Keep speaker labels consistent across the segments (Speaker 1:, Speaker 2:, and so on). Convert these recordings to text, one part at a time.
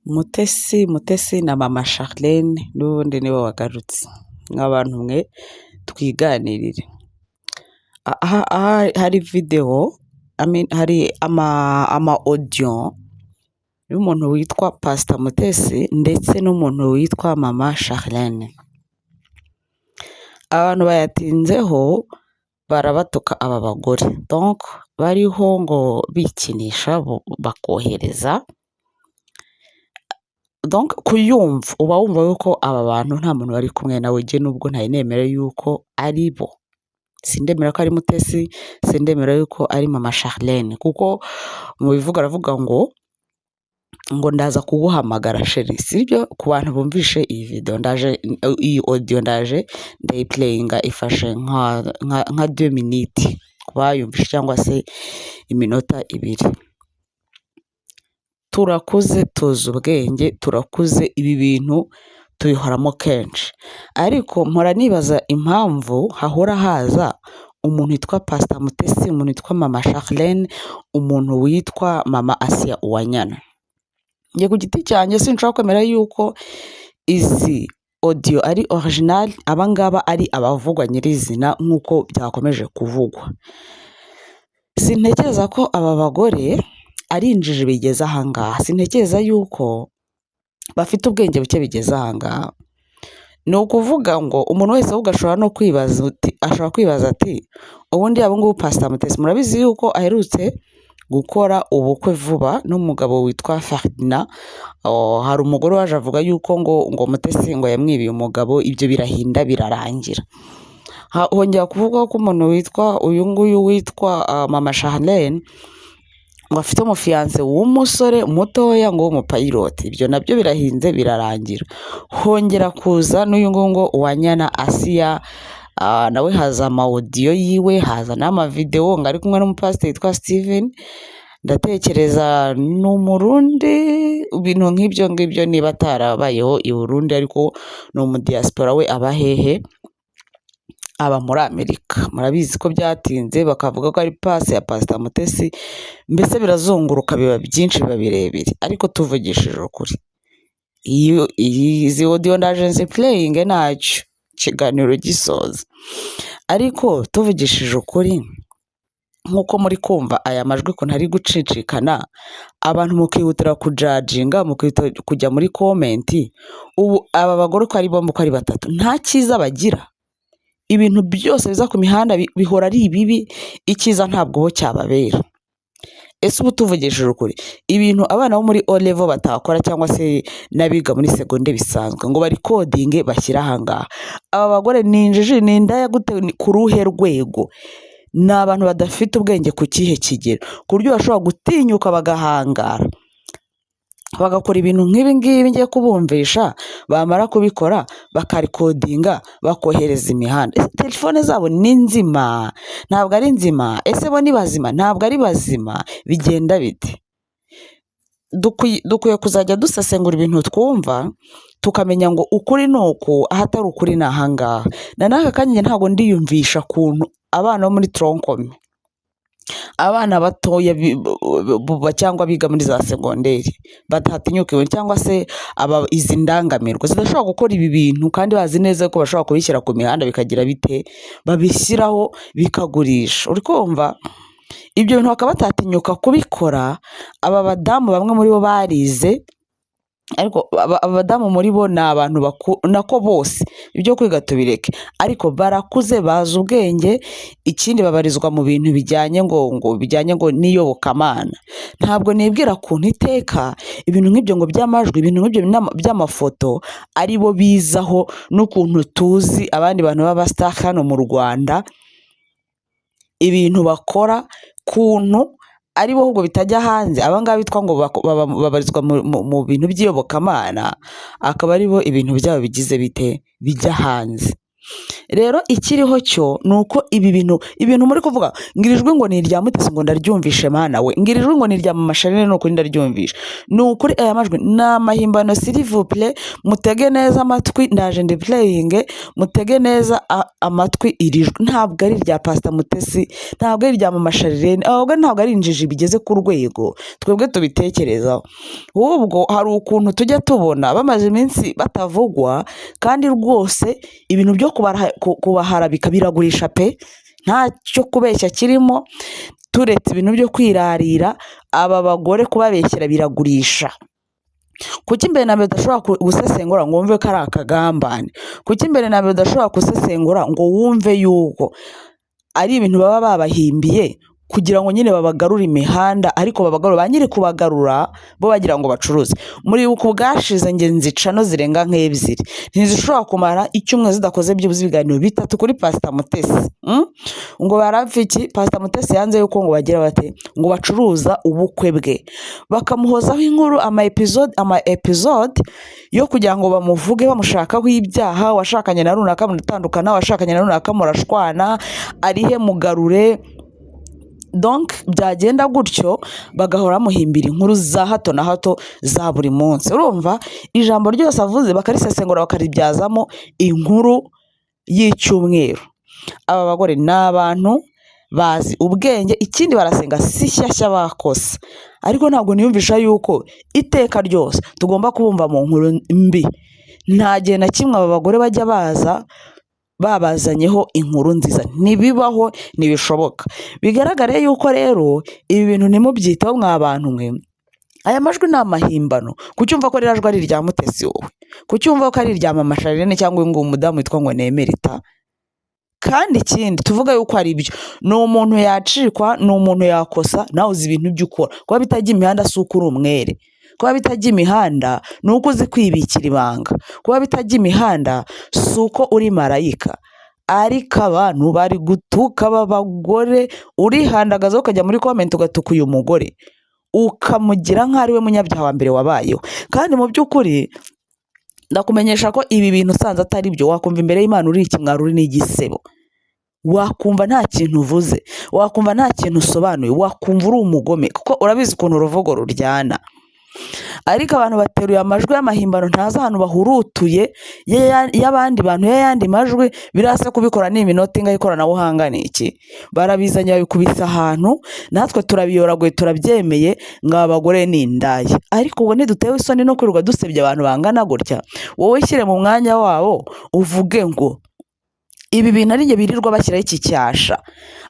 Speaker 1: Mutesi na mama Charlene n'ubundi nibo bagarutse nk'abantu mwe twiganirire. Aha hari video, hari ama audio y'umuntu witwa Pastor Mutesi ndetse n'umuntu witwa mama Charlene. Abantu bayatinzeho barabatuka aba bagore, donc bariho ngo bikinisha bakohereza, donc kuyumva uba wumva yuko aba bantu nta muntu bari kumwe nawe. Je nubwo ntari nemera yuko ari bo, sindemera ko ari Mutesi, sindemera yuko ari mama Charlene, kuko mu bivuga aravuga ngo ndaza kuguhamagara sheri, sibyo? Ku bantu bumvishe iyi video iyi audio ndaje ndayiplayinga, ifashe nka 2 minutes kubayumvishe cyangwa se iminota 2. Turakuze, tuzi ubwenge, turakuze, ibi bintu tubihoramo kenshi, ariko mpora nibaza impamvu hahora haza umuntu witwa Pastor Mutesi, umuntu witwa mama Charlene, umuntu witwa mama Asia Uwanyana. Ngiye ku giti cyanjye sinshobora kwemera yuko izi audio ari original, abangaba ari abavugwa nyirizina nk'uko byakomeje kuvugwa. Sintekereza ko aba bagore ari injiji bigeze ahangaha, sintekereza yuko bafite ubwenge buke bigeze ahangaha. Ni ukuvuga ngo umuntu wese ahubwo ashobora no kwibaza ati ubundi abo ngubu Pastor Mutesi murabizi yuko aherutse gukora ubukwe vuba n'umugabo witwa Ferdinand. Hari umugore waje avuga yuko ngo Mutesi ngo yamwibiye umugabo, ibyo birahinda birarangira. Hongera kuvuga ko umuntu witwa uyu nguyu witwa mama Charlene ngo afite umufiance w'umusore mutoya ngo w'umupilot, ibyo nabyo birahinze birarangira. Hongera kuza n'uyu ngo Uwanyana Asia, nawe haza ama audio yiwe, haza n'ama video ngo ari kumwe n'umupasiteri witwa Steven, ndatekereza n'umurundi, ibintu nk'ibyo ngibyo niba atarabayeho i Burundi, ariko ni umudiaspora we abahehe, aba muri Amerika. Murabizi ko byatinze bakavuga ko ari pass ya Pastor Mutesi, mbese birazunguruka biba byinshi biba birebire, ariko tuvugishije ukuri izi audio ndaje playing ntacyo ikiganiro gisoza, ariko tuvugishije ukuri nk'uko muri kumva aya majwi ko ntari gucicikana, abantu mukihutira kujajinga, mukihutira kujya muri comment. Ubu aba bagore ko ari bombi ko ari batatu nta cyiza bagira, ibintu byose biza ku mihanda bihora ari ibibi, icyiza ntabwo ho cyababera. Ese ubu tuvugishije ukuri ibintu abana bo muri O level batakora, cyangwa se nabiga muri seconde bisanzwe ngo bari coding bashyira ahangaha, aba bagore ni injiji, ni indaya gute, ku ruhe rwego? Ni abantu badafite ubwenge ku kihe kigero, ku buryo bashobora gutinyuka bagahangara bagakora ibintu nk'ibi ngibi ngiye kubumvisha, bamara kubikora bakarikodinga bakohereza imihanda. Telefone zabo ni nzima ntabwo ari nzima? Ese bo ni bazima ntabwo ari bazima? Bigenda bite? Dukwiye kuzajya dusesengura ibintu twumva, tukamenya ngo ukuri ni uku, ahatari ukuri ni ahangaha. Na n'aka kanya ntabwo ndiyumvisha kuntu abana bo muri tronkome, abana batoya cyangwa biga muri za segonderi batatinyukiwe, cyangwa se izi ndangamirwa zidashobora gukora ibi bintu kandi bazi neza ko bashobora kubishyira ku mihanda bikagira bite, babishyiraho bikagurisha. Uri kumva? Ibyo bintu bakaba batatinyuka kubikora. Aba badamu bamwe muri bo barize, ariko abadamu muri bo ni abantu nako bose ibyo kwiga tubireke, ariko barakuze bazi ubwenge. Ikindi babarizwa mu bintu bijyanye ngo n'iyobokamana. Ntabwo nibwira kuntu iteka ibintu nk'ibyo ngo by'amajwi, ibintu nk'ibyo by'amafoto ari bo bizaho, n'ukuntu tuzi abandi bantu b'abastar hano mu Rwanda ibintu bakora, kuntu ari bo ahubwo bitajya hanze. Abangaba bitwa ngo babarizwa mu bintu by'iyobokamana, akaba ari bo ibintu byabo bigize bite bijya hanze. rero ikiriho cyo ni uko ibintu muri kuvuga ngirijwe ngo ni irya Mutesi ngo ndaryumvishe mana we, ngirijwe ngo ni irya Mama Charlene ni ukuri ndaryumvishe, ni ukuri aya majwi ni amahimbano s'il vous plaît, mutege neza amatwi, ndaje ndi playing, mutege neza amatwi, iri jwi ntabwo ari irya Pastor Mutesi, ntabwo ari irya Mama Charlene, ahubwo ntabwo ari injiji bigeze ku rwego twebwe tubitekerezaho, ahubwo hari ukuntu tujya tubona bamaze iminsi batavugwa kandi rwose ibintu byo kubaharabika biragurisha pe, nta cyo kubeshya kirimo, turetse ibintu byo kwirarira, aba bagore kubabeshyera biragurisha. Kuki mbere na mbere udashobora gusesengura ngo wumve ko ari akagambane? Kuki mbere na mbere udashobora gusesengura ngo wumve yuko ari ibintu baba babahimbiye kugira ngo nyine babagarure imihanda, ariko babagarura ba nyiri kubagarura bo bagira ngo bacuruze. Muri uku bwashize nge nzica no zirenga nk'ebyiri ntizishobora kumara icyumweru zidakoze byibuze ibiganiro 3 kuri Pastor Mutesi. Ngo barapfa iki? Pastor Mutesi yanze yuko ngo bagira bate ngo bacuruza ubukwe bwe, bakamuhozaho inkuru ama episode yo kugira ngo bamuvuge bamushakaho ibyaha, washakanye na runaka munatandukana, washakanye na runaka murashwana, arihe mugarure. Donc byagenda gutyo bagahora muhimbira inkuru za hato na hato za buri munsi. Urumva ijambo ryose avuze bakarisesengura bakaribyazamo inkuru y'icyumweru. Aba bagore ni abantu bazi ubwenge, ikindi barasenga si shyashya bakosa, ariko ntabwo niyumvisha yuko iteka ryose tugomba kubumva mu nkuru mbi. Nta gihe na kimwe aba bagore bajya baza babazanyeho inkuru nziza, ntibibaho, ntibishoboka. Bigaragare yuko rero ibi bintu ntimubyitaho mwa bantu mwe, aya majwi ni amahimbano. Kucyumva ko rirajwe ari irya Mutesi wowe, kucyumva ko ari irya Mama Charlene cyangwa ngo umudamu witwa ngo Nemerita. Kandi ikindi tuvuga yuko ari ibyo, ni umuntu yacikwa, ni umuntu yakosa, nawe uzi ibintu by'ukora. Kuba bitajya imihanda si uko uri umwere, kuba bitajya imihanda ni uko uzi kwibikira ibanga, kuba bitajya imihanda si uko uri marayika. Ariko abantu bari gutuka b'abagore, urihandagaza ukajya muri comment ugatuka uyu mugore ukamugira nk'ari we munyabyaha wa mbere wabayeho. Kandi mu by'ukuri ndakumenyesha ko ibi bintu usanze atari byo, wakumva imbere y'Imana uri ikimwaro, uri n'igisebo, wakumva nta kintu uvuze, wakumva nta kintu usobanuye, wakumva uri umugome, kuko urabizi ukuntu uruvugo ruryana. Ariko abantu bateruye amajwi y'amahimbano ntazi ahantu bahurutuye y'abandi bantu, y'ayandi majwi birasa kubikora ni iminota ingahe, ikoranabuhanga ni iki? Barabizanye babikubisa ahantu, natwe turabiyoraguye turabyemeye ngo abagore ni indaya. Ariko ubwo ntidutewe isoni no kwirirwa dusebya abantu bangana gutya? Wowe shyire mu mwanya wabo uvuge ngo ibi bintu ari nge birirwa bashyiraho iki cyasha,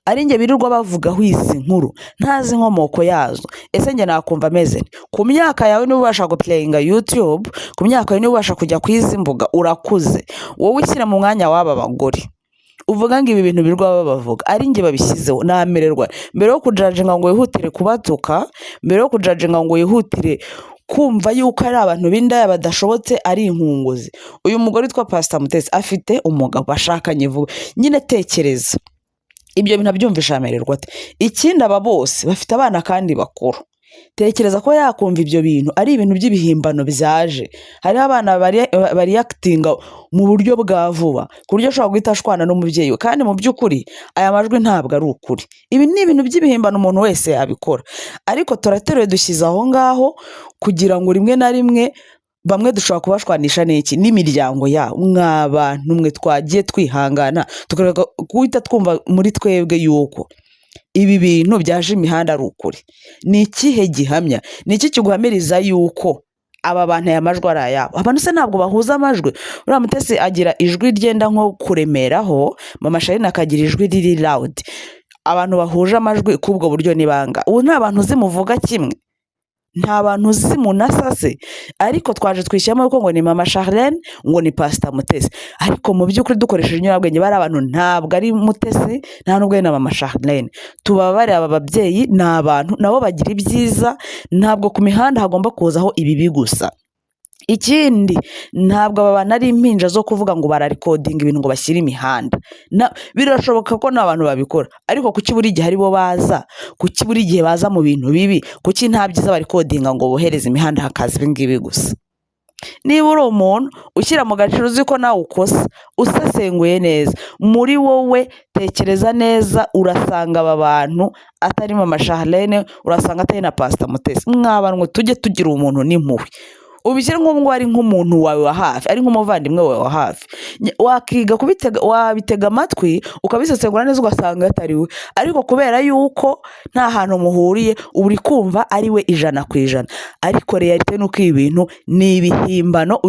Speaker 1: ari nge birirwa bavugaho izi nkuru ntazi inkomoko yazo. Ese nge nakumva ameze ku myaka yawe niba ubasha guplayinga YouTube, ku myaka yawe niba ubasha kujya ku izi mbuga, urakuze. Wowe ushyira mu mwanya w'aba bagore uvuga ngo ibi bintu birirwa bavuga ari nge babishyizeho, namererwa mbere yo kujajinga ngo wihutire kubatuka, mbere yo kujajinga ngo wihutire kumva yuko ari abantu b'indaya badashobotse, ari inkunguzi. Uyu mugore witwa Pastor Mutesi afite umugabo bashakanye vuba. Nyine tekereza ibyo bintu byumvisha amererwa ate? Ikindi aba bose bafite abana kandi bakuru. Tekereza ko yakumva ibyo bintu ari ibintu by'ibihimbano byaje. Hari abana bari actinga mu buryo bwa vuba ku buryo ashobora guhita ashwana n'umubyeyi we, kandi mu by'ukuri aya majwi ntabwo ari ukuri. Ibi ni ibintu by'ibihimbano umuntu wese yabikora, ariko turateruye dushyize aho ngaho kugira ngo rimwe na rimwe bamwe dushobora kubashwanisha n'iki n'imiryango yabo. Mw'abantu mwe twagiye twihangana tukareka guhita twumva muri twebwe yuko ibi bintu byaje imihanda ari ukuri. Ni ikihe gihamya, ni iki kiguhamiriza yuko aba bantu aya majwi ari ayabo? Abantu se ntabwo bahuza amajwi? Uriya Mutesi agira ijwi ryenda nko kuremeraho, Mama Charlene akagira ijwi riri loud. Abantu bahuje amajwi k'ubwo buryo ni banga? Ubu nta bantu zimuvuga kimwe, nta bantu zimunasase, ariko twaje twishyiramo yuko ngo ni Mama Charlene, ngo ni Pastor Mutesi. Ariko mu by'ukuri dukoresheje inyurabwenge bari abantu ntabwo ari Mutesi, nta nubwo ari na Mama Charlene. Tubabare aba babyeyi ni abantu nabo bagira ibyiza, ntabwo ku mihanda hagomba kuzaho ibibi gusa. Ikindi ntabwo aba bantu ari impinja zo kuvuga ngo bararikodinga ibintu ngo bashyire imihanda. Birashoboka ko n'abantu babikora, ariko kuki buri gihe ari bo baza? Kuki buri gihe baza mu bintu bibi? Kuki nta byiza barikodinga ngo bohereze imihanda hakaza ibi ngibi gusa? niba uri umuntu ushyira mu gaciro uzi ko nawe ukosa usesenguye neza muri wowe, tekereza neza, urasanga aba bantu atari mama Charlene, urasanga atari na Pastor Mutesi. Mwabantu tujye tugira umuntu n'impuhwe, ubishyire nk'ubu ari nk'umuntu wawe wa hafi, ari nk'umuvandimwe wawe wa hafi, wakiga wabitega amatwi ukabisesengura neza ugasanga atari we, ariko kubera yuko nta hantu muhuriye uri kumva ari we 100%, ariko realite nuko ibi bintu ni ibihimbano.